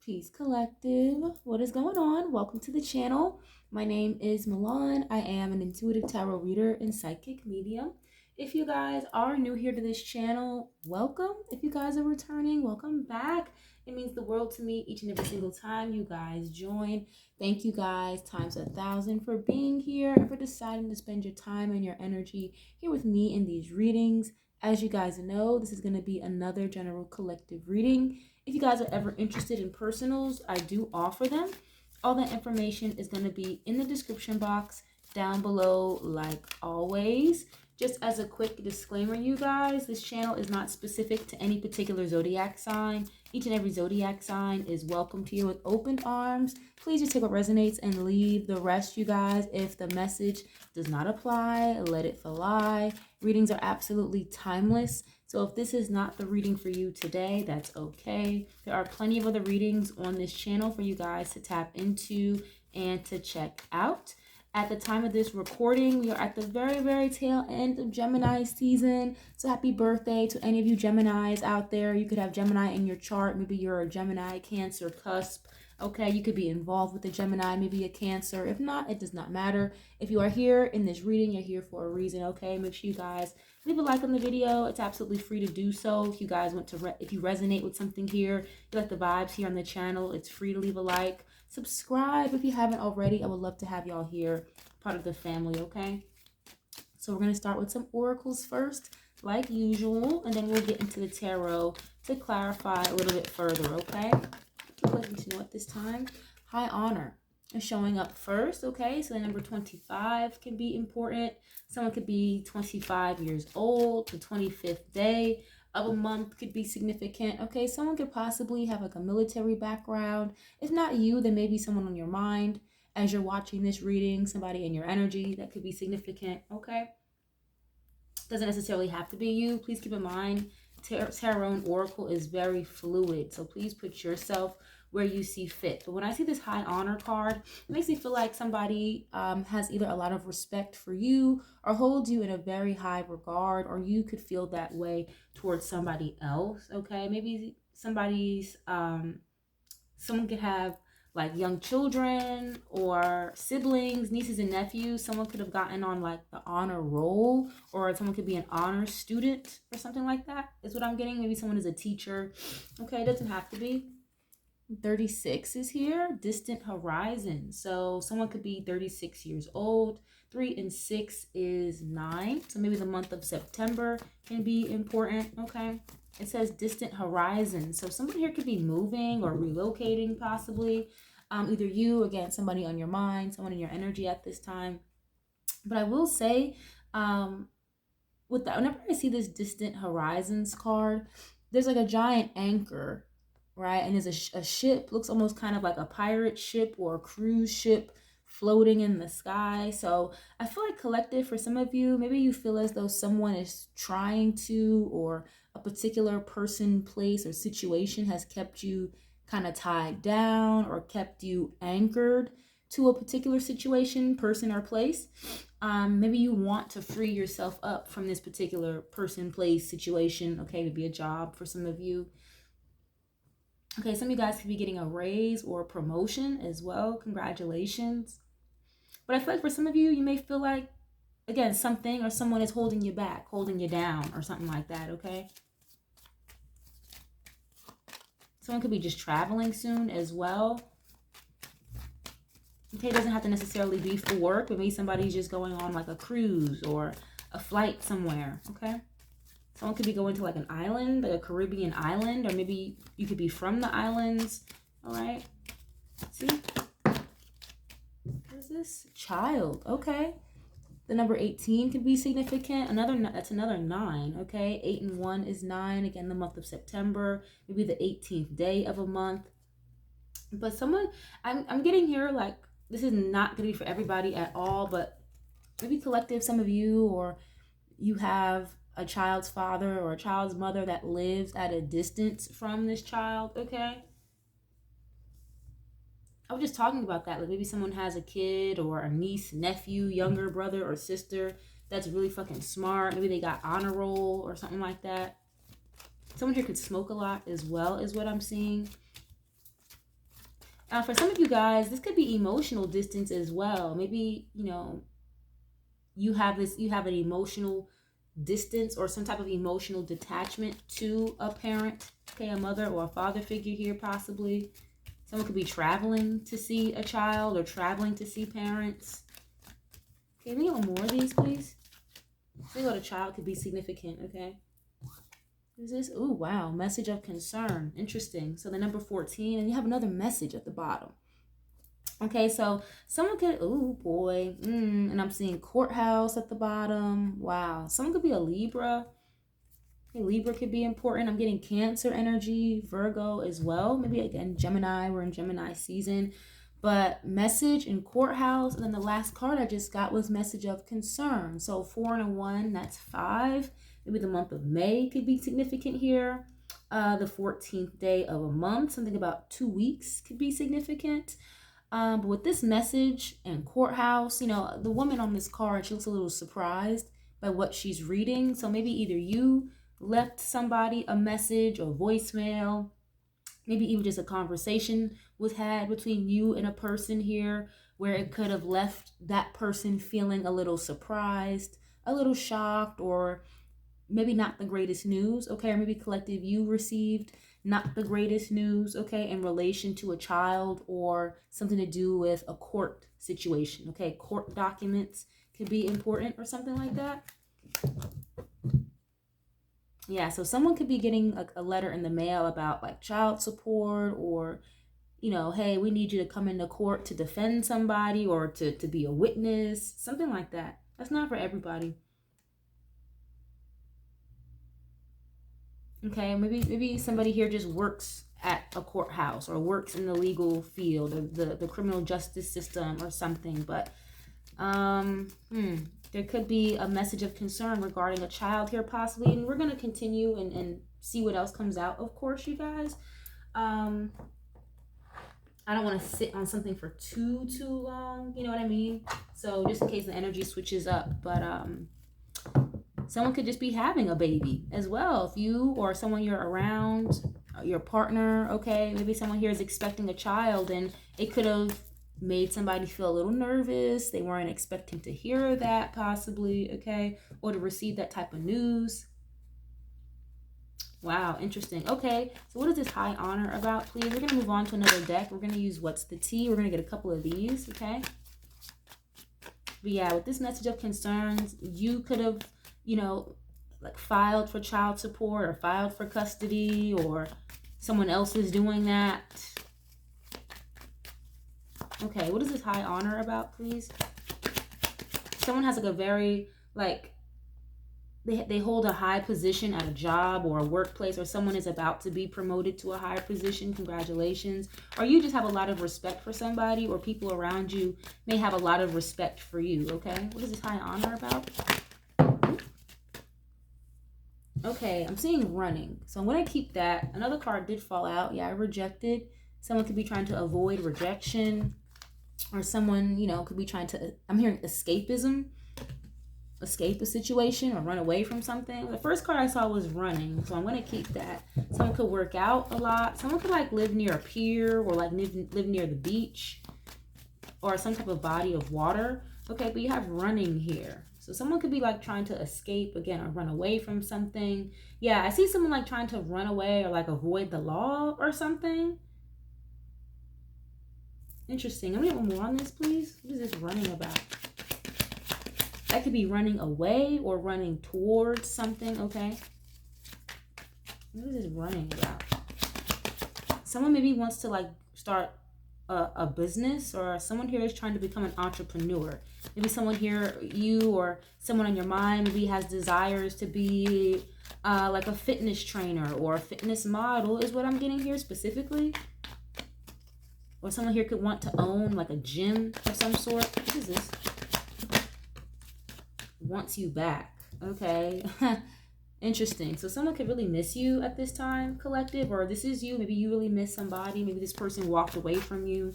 Peace Collective. What is going on? Welcome to the channel. My name is Milan. I am an intuitive tarot reader and psychic medium. If you guys are new here to this channel, welcome. If you guys are returning, welcome back. It means the world to me each and every single time you guys join. Thank you guys times 1,000 for being here and for deciding to spend your time and your energy here with me in these readings. As you guys know, this is going to be another general collective reading. If you guys are ever interested in personals, I do offer them. All that information is going to be in the description box down below, like always. Just as a quick disclaimer, you guys, this channel is not specific to any particular zodiac sign. Each and every zodiac sign is welcomed here with open arms. Please just take what resonates and leave the rest, you guys. If the message does not apply, let it fly. Readings are absolutely timeless. So if this is not the reading for you today, that's okay. There are plenty of other readings on this channel for you guys to tap into and to check out. At the time of this recording, we are at the very, very tail end of Gemini season. So happy birthday to any of you Geminis out there. You could have Gemini in your chart. Maybe you're a Gemini, Cancer, cusp. Okay, you could be involved with a Gemini, maybe a Cancer. If not, it does not matter. If you are here in this reading, you're here for a reason, okay? Make sure you guys leave a like on the video. It's absolutely free to do so. If you guys want to, if you resonate with something here, you like the vibes here on the channel, it's free to leave a like. Subscribe if you haven't already. I would love to have y'all here, part of the family, okay? So we're going to start with some oracles first, like usual, and then we'll get into the tarot to clarify a little bit further, okay? Let me know at this time. High honor is showing up first, okay? So the number 25 can be important. Someone could be 25 years old. The 25th day of a month could be significant, okay? Someone could possibly have like a military background. If not you, then maybe someone on your mind as you're watching this reading, somebody in your energy that could be significant, okay? Doesn't necessarily have to be you. Please keep in mind, tarot and oracle is very fluid, so please put yourself where you see fit. But when I see this high honor card, it makes me feel like somebody has either a lot of respect for you or holds you in a very high regard, or you could feel that way towards somebody else, okay? Maybe somebody's, someone could have like young children or siblings, nieces and nephews. Someone could have gotten on like the honor roll, or someone could be an honor student or something like that is what I'm getting. Maybe someone is a teacher. Okay, it doesn't have to be. 36 is here, distant horizon. So someone could be 36 years old. 3 and 6 is 9. So maybe the month of September can be important, okay? It says distant horizon. So somebody here could be moving or relocating possibly. Either you, again, somebody on your mind, someone in your energy at this time. But I will say, with that, whenever I see this distant horizons card, there's like a giant anchor, right? And there's a ship, looks almost kind of like a pirate ship or a cruise ship floating in the sky. So I feel like collective, for some of you, maybe you feel as though someone is trying to, or a particular person, place, or situation has kept you kind of tied down or kept you anchored to a particular situation, person, or place. Maybe you want to free yourself up from this particular person, place, situation. Okay, maybe a job for some of you. Okay, some of you guys could be getting a raise or a promotion as well. Congratulations. But I feel like for some of you, you may feel like, again, something or someone is holding you back, holding you down, or something like that, okay? Someone could be just traveling soon as well. Okay, it doesn't have to necessarily be for work, but maybe somebody's just going on like a cruise or a flight somewhere, okay? Someone could be going to like an island, like a Caribbean island, or maybe you could be from the islands, all right? See? What is this? Child, okay. The number 18 could be significant. That's another 9, okay? 8 and 1 is 9. Again, the month of September, maybe the 18th day of a month. But someone, I'm getting here like, this is not going to be for everybody at all, but maybe collective, some of you, or you have a child's father or a child's mother that lives at a distance from this child, okay? I was just talking about that. Like maybe someone has a kid or a niece, nephew, younger brother or sister that's really fucking smart. Maybe they got honor roll or something like that. Someone here could smoke a lot as well, is what I'm seeing. For some of you guys, this could be emotional distance as well. Maybe, you know, you have an emotional distance or some type of emotional detachment to a parent, okay, a mother or a father figure here possibly. Someone could be traveling to see a child or traveling to see parents. Okay, let me get one more of these, please. See what a child could be significant, okay? What is this? Oh, wow. Message of concern. Interesting. So the number 14, and you have another message at the bottom. Okay, so someone could, oh boy, and I'm seeing courthouse at the bottom. Wow. Someone could be a Libra. Okay, Libra could be important. I'm getting Cancer energy, Virgo as well. Maybe again, Gemini. We're in Gemini season. But message in courthouse. And then the last card I just got was message of concern. So 4 and a 1, that's 5. Maybe the month of May could be significant here. The 14th day of a month, something about 2 weeks could be significant. But with this message and courthouse, you know, the woman on this card, she looks a little surprised by what she's reading. So maybe either you left somebody a message or voicemail, maybe even just a conversation was had between you and a person here where it could have left that person feeling a little surprised, a little shocked, or maybe not the greatest news, okay? Or maybe collective you received not the greatest news, okay, in relation to a child or something to do with a court situation, okay? Court documents could be important or something like that. Yeah, so someone could be getting a letter in the mail about like child support or, you know, hey, we need you to come into court to defend somebody or to be a witness, something like that. That's not for everybody. Okay, maybe somebody here just works at a courthouse or works in the legal field or the criminal justice system or something. But there could be a message of concern regarding a child here possibly. And we're going to continue and see what else comes out, of course, you guys. I don't want to sit on something for too long, you know what I mean? So just in case the energy switches up. But someone could just be having a baby as well. If you or someone you're around, your partner, okay, maybe someone here is expecting a child and it could have made somebody feel a little nervous. They weren't expecting to hear that possibly, okay, or to receive that type of news. Wow, interesting. Okay, so what is this high honor about, please? We're going to move on to another deck. We're going to use What's the Tea. We're going to get a couple of these, okay? But yeah, with this message of concerns, you could have, you know, like filed for child support or filed for custody or someone else is doing that. Okay, what is this high honor about, please? Someone has like a very, like, they hold a high position at a job or a workplace, or someone is about to be promoted to a higher position. Congratulations. Or you just have a lot of respect for somebody, or people around you may have a lot of respect for you, okay? What is this high honor about? Okay, I'm seeing running. So I'm going to keep that. Another card did fall out. Yeah, I rejected. Someone could be trying to avoid rejection, or someone, you know, could be trying to, I'm hearing escapism. Escape a situation or run away from something. The first card I saw was running, so I'm going to keep that. Someone could work out a lot. Someone could like live near a pier or like live near the beach or some type of body of water. Okay, but you have running here. So someone could be like trying to escape again or run away from something. Yeah, I see someone like trying to run away or like avoid the law or something. Interesting. Let me get one more on this, please. What is this running about? That could be running away or running towards something, okay? What is this running about? Someone maybe wants to like start a business, or someone here is trying to become an entrepreneur. Maybe someone here, you or someone on your mind, maybe has desires to be like a fitness trainer or a fitness model is what I'm getting here specifically. Or someone here could want to own like a gym of some sort. What is this? Wants you back. Okay. Interesting. So someone could really miss you at this time, collective, or this is you. Maybe you really miss somebody. Maybe this person walked away from you.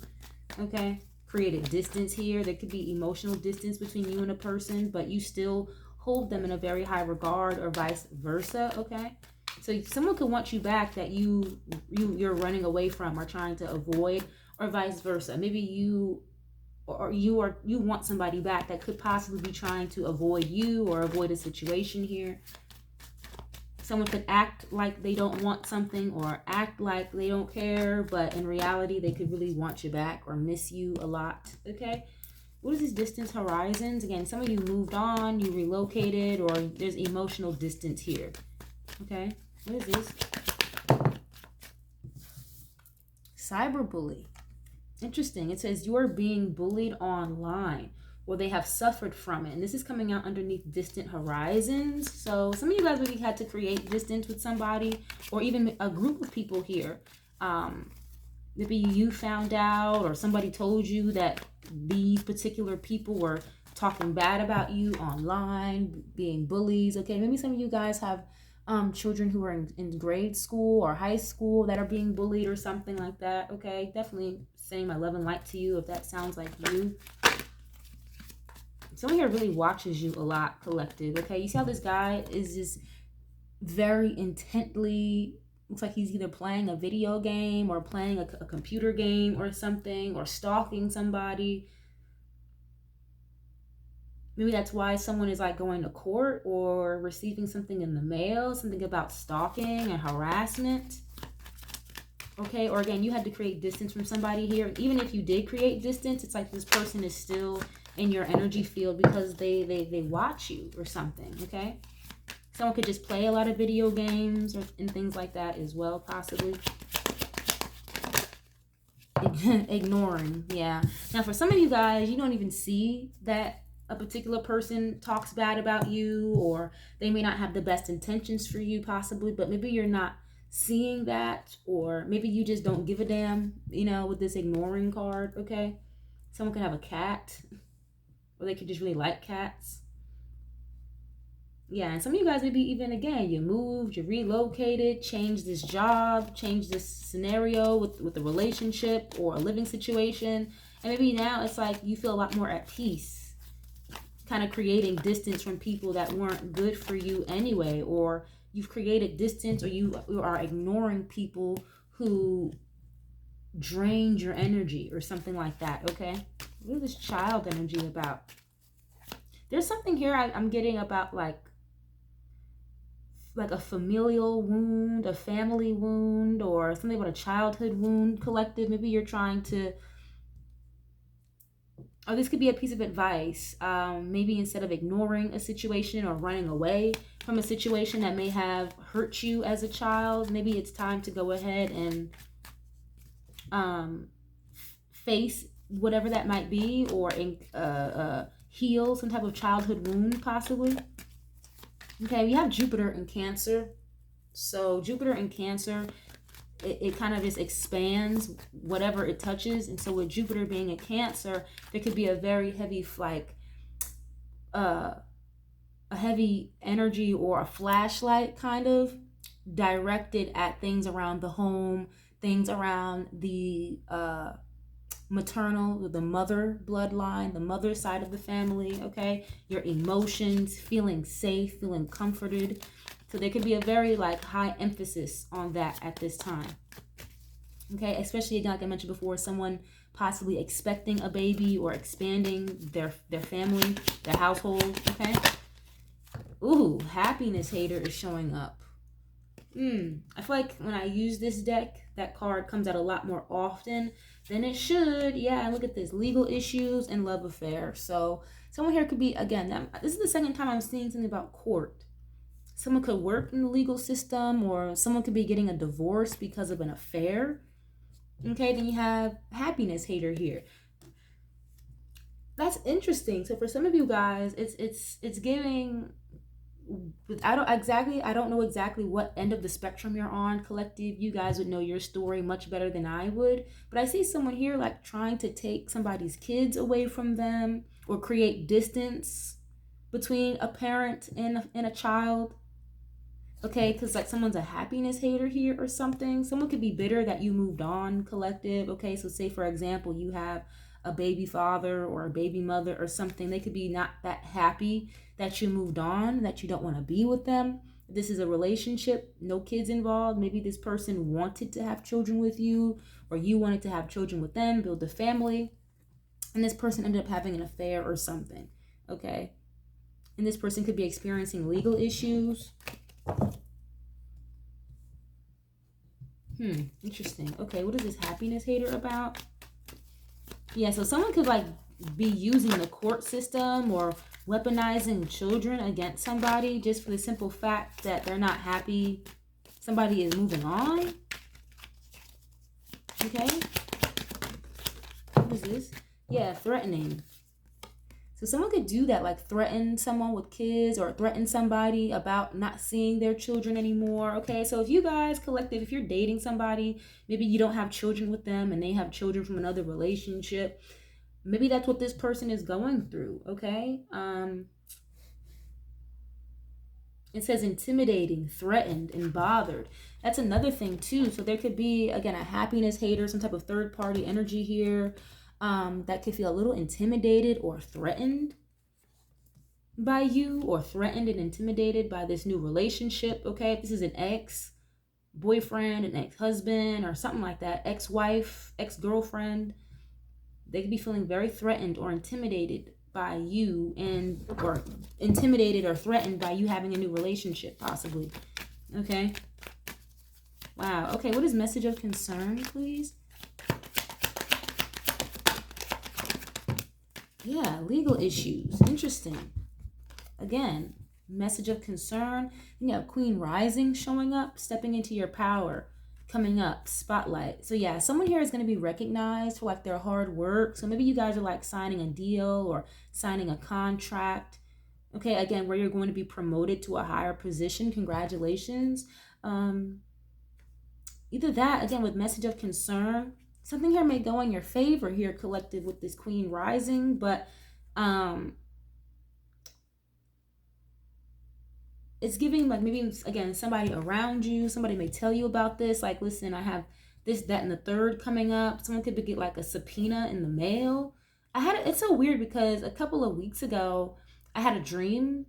Okay. Created distance here. There could be emotional distance between you and a person, but you still hold them in a very high regard, or vice versa. Okay. So someone could want you back that you're running away from or trying to avoid, or vice versa. Maybe you want somebody back that could possibly be trying to avoid you or avoid a situation here. Someone could act like they don't want something or act like they don't care, but in reality they could really want you back or miss you a lot. Okay, what is this distance horizons? Again, some of you moved on, you relocated, or there's emotional distance here. Okay, what is this? Cyberbully. Interesting. It says you are being bullied online, or they have suffered from it. And this is coming out underneath distant horizons. So some of you guys really had to create distance with somebody, or even a group of people here. Maybe you found out, or somebody told you that these particular people were talking bad about you online, being bullies. Okay, maybe some of you guys have children who are in grade school or high school that are being bullied or something like that. Okay, definitely saying my love and light to you if that sounds like you. Someone here really watches you a lot, collective. Okay, you see how this guy is just very intently, looks like he's either playing a video game or playing a computer game or something, or stalking somebody. Maybe that's why someone is like going to court or receiving something in the mail, something about stalking and harassment. Okay, or again, you had to create distance from somebody here. Even if you did create distance, it's like this person is still in your energy field because they watch you or something. Okay, someone could just play a lot of video games and things like that as well, possibly. Ignoring, yeah. Now, for some of you guys, you don't even see that a particular person talks bad about you, or they may not have the best intentions for you, possibly, but maybe you're not seeing that, or maybe you just don't give a damn, you know, with this ignoring card. Okay, someone could have a cat, or they could just really like cats. Yeah, and some of you guys maybe even, again, you moved, you relocated, changed this job, changed this scenario with the relationship or a living situation, and maybe now it's like you feel a lot more at peace, kind of creating distance from people that weren't good for you anyway, or you've created distance, or you are ignoring people who drained your energy or something like that. Okay, what is this child energy about? There's something here I'm getting about like a familial wound, a family wound, or something about a childhood wound, collective. Maybe you're trying to, or this could be a piece of advice. Maybe instead of ignoring a situation or running away from a situation that may have hurt you as a child, maybe it's time to go ahead and face whatever that might be, or heal some type of childhood wound, possibly. Okay, we have Jupiter in Cancer. So Jupiter in Cancer, it kind of just expands whatever it touches. And so with Jupiter being in Cancer, there could be a very heavy, like, a heavy energy or a flashlight kind of directed at things around the home, things around the maternal, the mother bloodline, the mother side of the family. Okay, your emotions, feeling safe, feeling comforted. So there could be a very like high emphasis on that at this time. Okay, especially like I mentioned before, someone possibly expecting a baby or expanding their family, their household. Okay. Ooh, happiness hater is showing up. I feel like when I use this deck, that card comes out a lot more often than it should. Yeah, look at this. Legal issues and love affair. So someone here could be, again, this is the second time I'm seeing something about court. Someone could work in the legal system, or someone could be getting a divorce because of an affair. Okay, then you have happiness hater here. That's interesting. So for some of you guys, it's giving, I don't know exactly what end of the spectrum you're on, collective. You guys would know your story much better than I would. But I see someone here like trying to take somebody's kids away from them, or create distance between a parent and a child. Okay, because like someone's a happiness hater here or something. Someone could be bitter that you moved on, collective. Okay, so say for example, you have a baby father or a baby mother or something. They could be not that happy that you moved on, that you don't want to be with them. This is a relationship, no kids involved. Maybe this person wanted to have children with you, or you wanted to have children with them, build a family, and this person ended up having an affair or something, okay? And this person could be experiencing legal issues. Interesting. Okay, what is this happiness hater about? Yeah, so someone could like be using the court system or weaponizing children against somebody just for the simple fact that they're not happy somebody is moving on. Okay. What is this? Yeah, threatening. So someone could do that, like threaten someone with kids or threaten somebody about not seeing their children anymore. Okay, so if you guys collective, if you're dating somebody, maybe you don't have children with them and they have children from another relationship, maybe that's what this person is going through. Okay. It says intimidating, threatened, and bothered. That's another thing too. So there could be, again, a happiness hater, some type of third party energy here. That could feel a little intimidated or threatened by you, or threatened and intimidated by this new relationship. Okay, if this is an ex-boyfriend, an ex-husband, or something like that, ex-wife, ex-girlfriend, they could be feeling very threatened or intimidated by you, or intimidated or threatened by you having a new relationship, possibly. Okay. Wow. Okay, what is message of concern, please? Yeah, legal issues. Interesting. Again, message of concern. You have Queen Rising showing up, stepping into your power, coming up, spotlight. So yeah, someone here is going to be recognized for like their hard work. So maybe you guys are like signing a deal or signing a contract. Okay, again, where you're going to be promoted to a higher position. Congratulations. Either that, again, with message of concern, something here may go in your favor here, collective, with this Queen Rising, but it's giving like maybe, again, somebody around you, somebody may tell you about this, like, listen, I have this, that, and the third coming up. Someone could get like a subpoena in the mail. It's so weird because a couple of weeks ago, I had a dream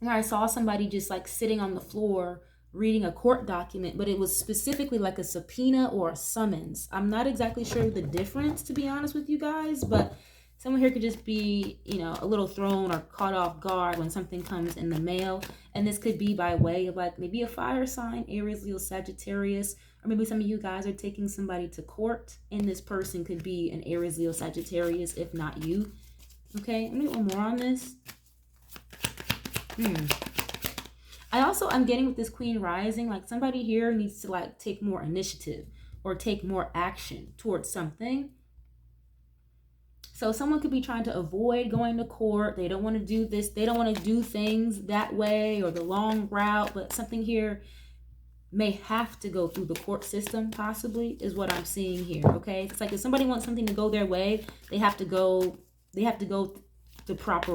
where I saw somebody just like sitting on the floor reading a court document, but it was specifically like a subpoena or a summons. I'm not exactly sure the difference, to be honest with you guys, but someone here could just be, a little thrown or caught off guard when something comes in the mail. And this could be by way of like maybe a fire sign, Aries, Leo, Sagittarius, or maybe some of you guys are taking somebody to court and this person could be an Aries, Leo, Sagittarius, if not you. Okay, let me get one more on this. I'm getting with this Queen Rising, like somebody here needs to like take more initiative or take more action towards something. So someone could be trying to avoid going to court. They don't want to do this. They don't want to do things that way or the long route, but something here may have to go through the court system, possibly, is what I'm seeing here. Okay, it's like if somebody wants something to go their way, they have to go the proper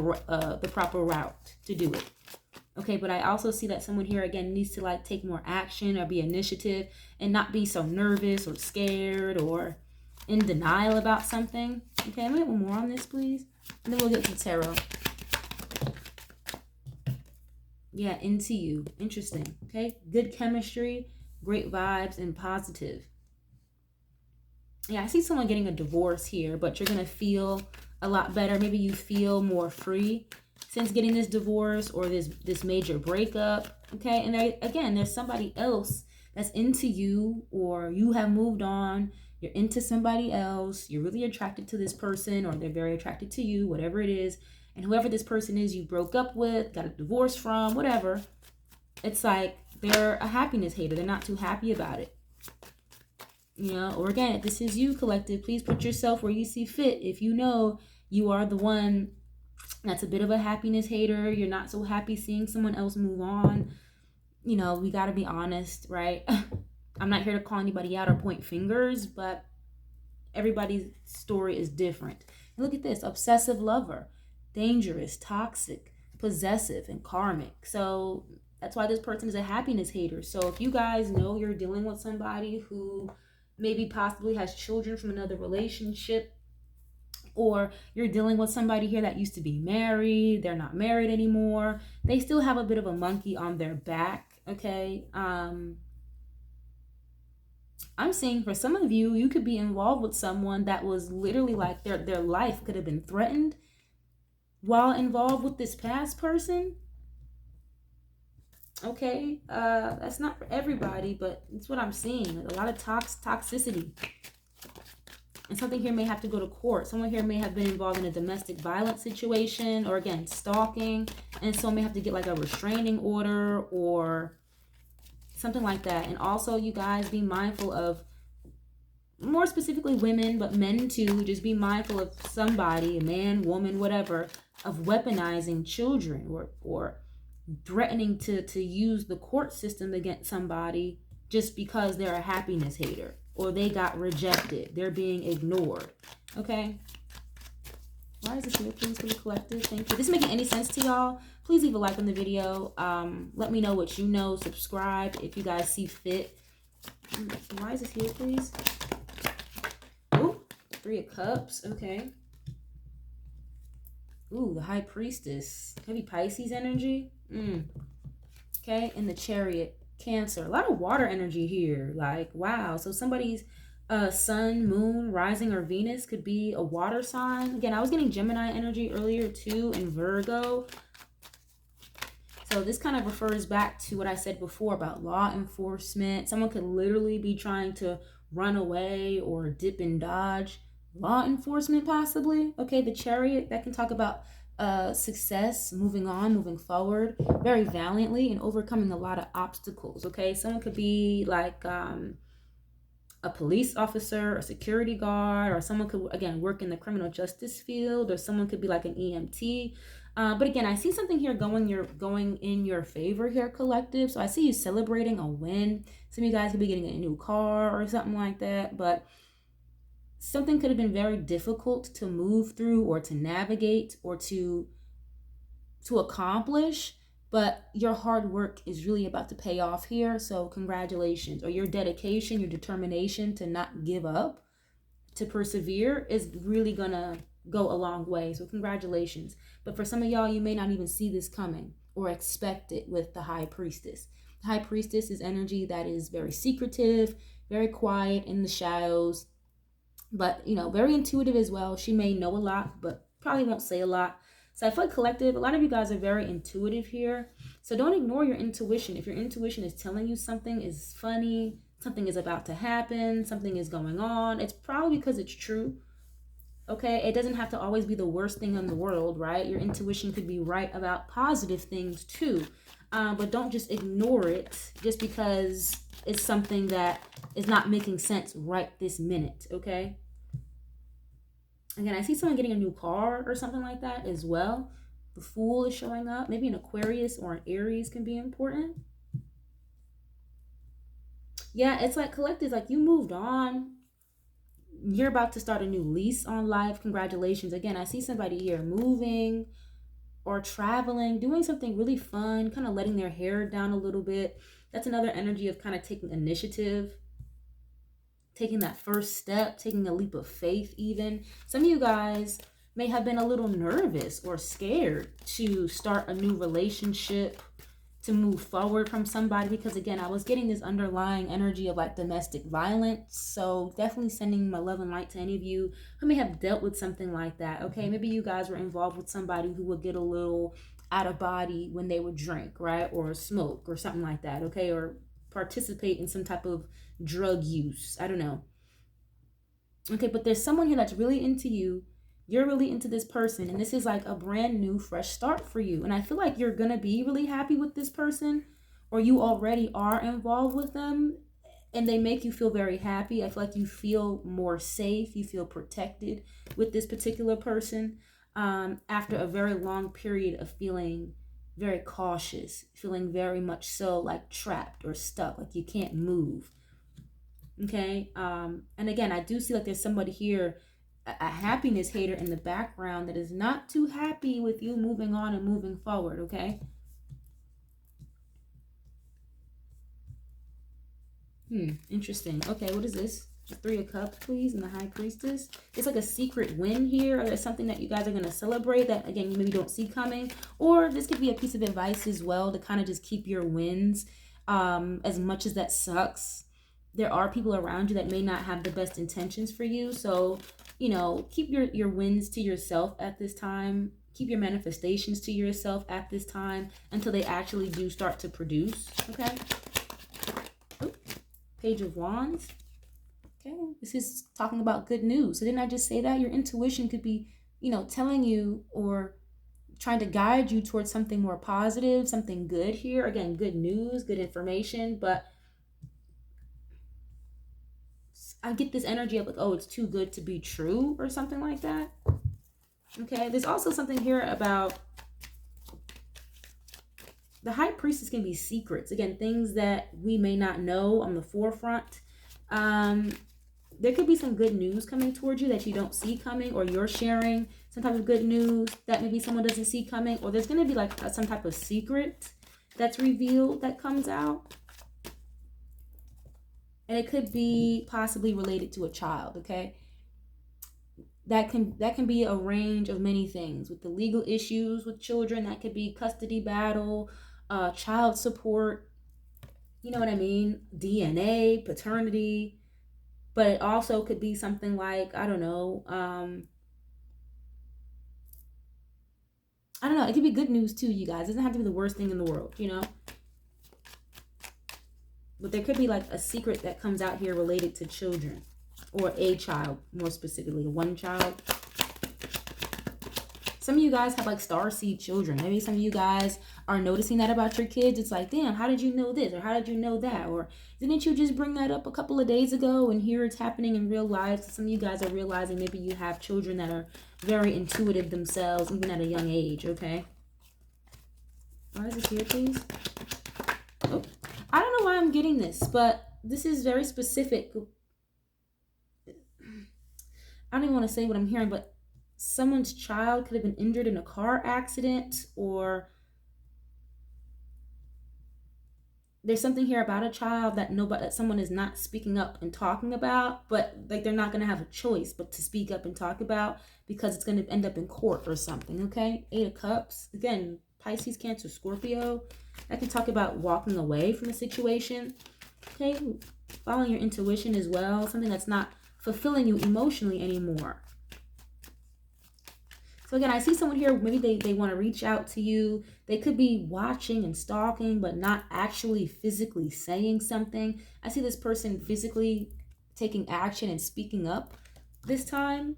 route to do it. Okay, but I also see that someone here, again, needs to like take more action or be initiative and not be so nervous or scared or in denial about something. Okay, let me get one more on this, please. And then we'll get to tarot. Yeah, into you. Interesting. Okay, good chemistry, great vibes, and positive. Yeah, I see someone getting a divorce here, but you're going to feel a lot better. Maybe you feel more free since getting this divorce or this major breakup. Okay, and there's somebody else that's into you, or you have moved on. You're into somebody else. You're really attracted to this person, or they're very attracted to you, whatever it is. And whoever this person is you broke up with, got a divorce from, whatever, it's like they're a happiness hater. They're not too happy about it. Or again, if this is you, collective, please put yourself where you see fit. If you know you are the one that's a bit of a happiness hater, you're not so happy seeing someone else move on, we got to be honest, right? I'm not here to call anybody out or point fingers, but everybody's story is different. And look at this, obsessive lover, dangerous, toxic, possessive, and karmic. So that's why this person is a happiness hater. So if you guys know you're dealing with somebody who maybe possibly has children from another relationship, or you're dealing with somebody here that used to be married, they're not married anymore, they still have a bit of a monkey on their back, okay? I'm seeing for some of you, you could be involved with someone that was literally like their life could have been threatened while involved with this past person. Okay, that's not for everybody, but it's what I'm seeing. Like a lot of toxicity. And something here may have to go to court. Someone here may have been involved in a domestic violence situation, or again, stalking. And so may have to get like a restraining order or something like that. And also, you guys, be mindful of, more specifically women, but men too, just be mindful of somebody, a man, woman, whatever, of weaponizing children or threatening to use the court system against somebody just because they're a happiness hater or they got rejected, they're being ignored. Okay, why is this here, please, for the collective? Thank you. If this is making any sense to y'all, please leave a like on the video. Let me know what you know. Subscribe if you guys see fit. Why is this here, please? Ooh, 3 of Cups. Okay. Ooh, the High Priestess. Heavy Pisces energy. Okay, and the Chariot. Cancer. A lot of water energy here. Like, wow. So somebody's sun, moon, rising, or Venus could be a water sign. Again, I was getting Gemini energy earlier too, and Virgo. So this kind of refers back to what I said before about law enforcement. Someone could literally be trying to run away or dip and dodge law enforcement, possibly. Okay, the Chariot, that can talk about success, moving on, moving forward very valiantly and overcoming a lot of obstacles. Okay, someone could be like a police officer, a security guard, or someone could, again, work in the criminal justice field, or someone could be like an EMT. But again, I see something here going in your favor here, collective. So I see you celebrating a win. Some of you guys could be getting a new car or something like that. But something could have been very difficult to move through or to navigate or to accomplish. But your hard work is really about to pay off here. So congratulations. Or your dedication, your determination to not give up, to persevere, is really gonna go a long way. So congratulations. But for some of y'all, you may not even see this coming or expect it with the High Priestess. The High Priestess is energy that is very secretive, very quiet in the shadows, but, you know, very intuitive as well. She may know a lot, but probably won't say a lot. So I feel like, collective, a lot of you guys are very intuitive here. So don't ignore your intuition. If your intuition is telling you something is funny, something is about to happen, something is going on, it's probably because it's true. Okay, it doesn't have to always be the worst thing in the world, right? Your intuition could be right about positive things too. But don't just ignore it just because it's something that is not making sense right this minute, okay? Again, I see someone getting a new car or something like that as well. The Fool is showing up. Maybe an Aquarius or an Aries can be important. Yeah, it's like, collective, like you moved on. You're about to start a new lease on life. Congratulations. Again, I see somebody here moving or traveling, doing something really fun, kind of letting their hair down a little bit. That's another energy of kind of taking initiative, taking that first step, taking a leap of faith even. Some of you guys may have been a little nervous or scared to start a new relationship, to move forward from somebody, because again, I was getting this underlying energy of like domestic violence. So definitely sending my love and light to any of you who may have dealt with something like that. Okay, maybe you guys were involved with somebody who would get a little out of body when they would drink, right, or smoke or something like that. Okay, or participate in some type of drug use, I don't know. Okay, but there's someone here that's really into you. You're really into this person, and this is like a brand new fresh start for you. And I feel like you're gonna be really happy with this person, or you already are involved with them, and they make you feel very happy. I feel like you feel more safe, you feel protected with this particular person, after a very long period of feeling very cautious, feeling very much so like trapped or stuck, like you can't move. Okay, and again, I do see like there's somebody here, a happiness hater in the background, that is not too happy with you moving on and moving forward. Okay, interesting. Okay, what is this? The 3 of Cups, please, and the High Priestess. It's like a secret win here, or there's something that you guys are going to celebrate that, again, you maybe don't see coming. Or this could be a piece of advice as well, to kind of just keep your wins, as much as that sucks. there are people around you that may not have the best intentions for you. So, you know, keep your wins to yourself at this time. Keep your manifestations to yourself at this time until they actually do start to produce. Okay. Ooh, Page of Wands. Okay. This is talking about good news. So didn't I just say that? Your intuition could be, you know, telling you or trying to guide you towards something more positive, something good here. Again, good news, good information, but I get this energy of like, oh, it's too good to be true or something like that. Okay, there's also something here about the High Priestess can be secrets. Again, things that we may not know on the forefront. There could be some good news coming towards you that you don't see coming, or you're sharing some type of good news that maybe someone doesn't see coming, or there's going to be like some type of secret that's revealed that comes out. And it could be possibly related to a child, okay? That can be a range of many things. With the legal issues with children, that could be custody battle, child support, you know what I mean? DNA, paternity. But it also could be something like, I don't know, it could be good news too, you guys. It doesn't have to be the worst thing in the world, you know? But there could be like a secret that comes out here related to children, or a child, more specifically, one child. Some of you guys have like starseed children. Maybe some of you guys are noticing that about your kids. It's like, damn, how did you know this? Or how did you know that? Or didn't you just bring that up a couple of days ago and here it's happening in real life? So some of you guys are realizing maybe you have children that are very intuitive themselves, even at a young age, okay? Why is this here, please? Oh, I don't know why I'm getting this, but this is very specific. I don't even want to say what I'm hearing, but someone's child could have been injured in a car accident, or there's something here about a child that someone is not speaking up and talking about, but like they're not going to have a choice but to speak up and talk about because it's going to end up in court or something. Okay, 8 of Cups, again, Pisces, Cancer, Scorpio. I can talk about walking away from a situation. Okay, following your intuition as well, something that's not fulfilling you emotionally anymore. So again, I see someone here, maybe they want to reach out to you. They could be watching and stalking, but not actually physically saying something. I see this person physically taking action and speaking up this time.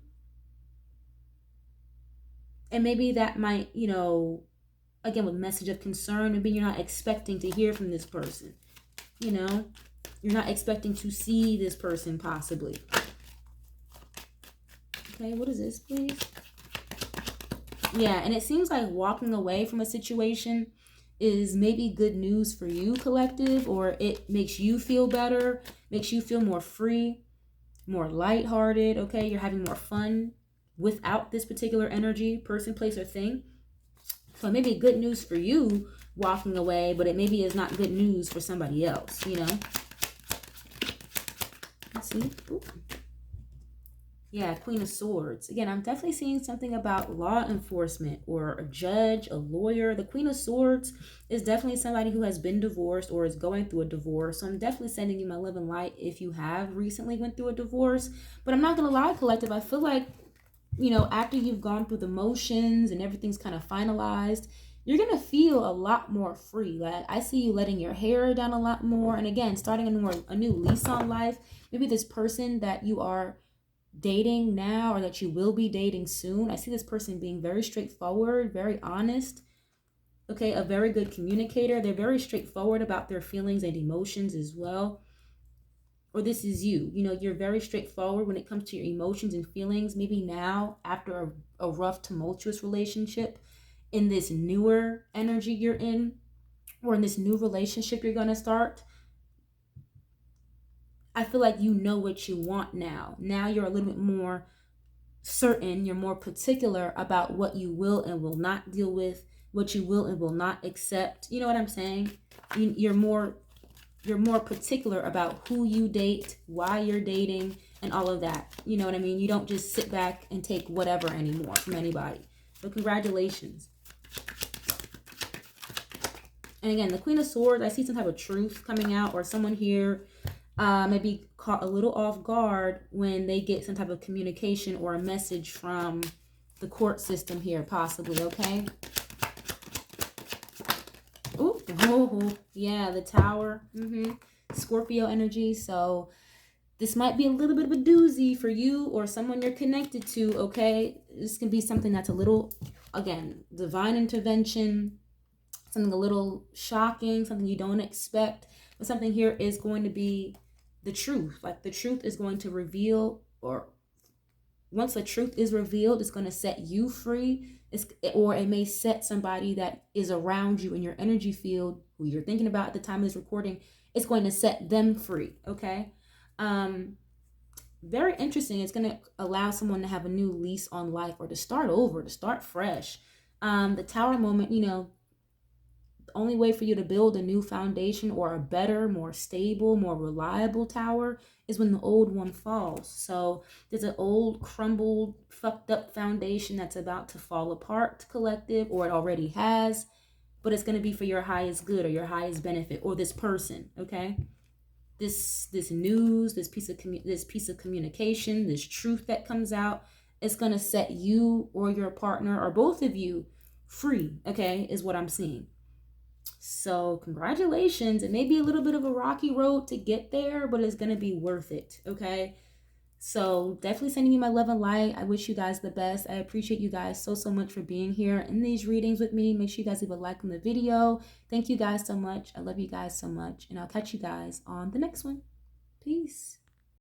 And maybe that might, you know, again, with message of concern, maybe you're not expecting to hear from this person. You know, you're not expecting to see this person possibly. Okay, what is this, please? Yeah, and it seems like walking away from a situation is maybe good news for you, collective, or it makes you feel better, makes you feel more free, more lighthearted, okay? You're having more fun without this particular energy, person, place, or thing. So maybe good news for you walking away, but it maybe is not good news for somebody else, you know? Let's see. Ooh. Yeah, Queen of Swords. Again, I'm definitely seeing something about law enforcement or a judge, a lawyer. The Queen of Swords is definitely somebody who has been divorced or is going through a divorce. So I'm definitely sending you my love and light if you have recently went through a divorce. But I'm not going to lie, collective. I feel like, you know, after you've gone through the motions and everything's kind of finalized, you're going to feel a lot more free. Like I see you letting your hair down a lot more. And again, starting a new lease on life. Maybe this person that you are dating now or that you will be dating soon, I see this person being very straightforward, very honest, okay, a very good communicator. They're very straightforward about their feelings and emotions as well. Or this is you, you know, you're very straightforward when it comes to your emotions and feelings. Maybe now, after a rough, tumultuous relationship, in this newer energy you're in, or in this new relationship you're going to start, I feel like you know what you want now. Now you're a little bit more certain, you're more particular about what you will and will not deal with, what you will and will not accept. You know what I'm saying? You're more particular about who you date, why you're dating, and all of that. You know what I mean? You don't just sit back and take whatever anymore from anybody. So congratulations. And again, the Queen of Swords, I see some type of truth coming out, or someone here maybe caught a little off guard when they get some type of communication or a message from the court system here, possibly, okay? Ooh, oh, yeah, the Tower. Scorpio energy. So this might be a little bit of a doozy for you or someone you're connected to, okay? This can be something that's a little, again, divine intervention, something a little shocking, something you don't expect. But something here is going to be the truth. Like the truth is going to reveal, or once the truth is revealed, it's going to set you free. Or it may set somebody that is around you in your energy field, who you're thinking about at the time of this recording. It's going to set them free, okay? Very interesting. It's going to allow someone to have a new lease on life, or to start over, to start fresh. The Tower moment, the only way for you to build a new foundation, or a better, more stable, more reliable tower, is when the old one falls. So there's an old, crumbled, fucked up foundation that's about to fall apart, collective, or it already has, but it's going to be for your highest good or your highest benefit, or this person, okay? This news, this piece of communication, this truth that comes out, it's going to set you or your partner or both of you free, okay, is what I'm seeing. So congratulations. It may be a little bit of a rocky road to get there, but it's going to be worth it, okay? So definitely sending you my love and light. I wish you guys the best. I appreciate you guys so much for being here in these readings with me. Make sure you guys leave a like on the video. Thank you guys so much. I love you guys so much. And I'll catch you guys on the next one. Peace.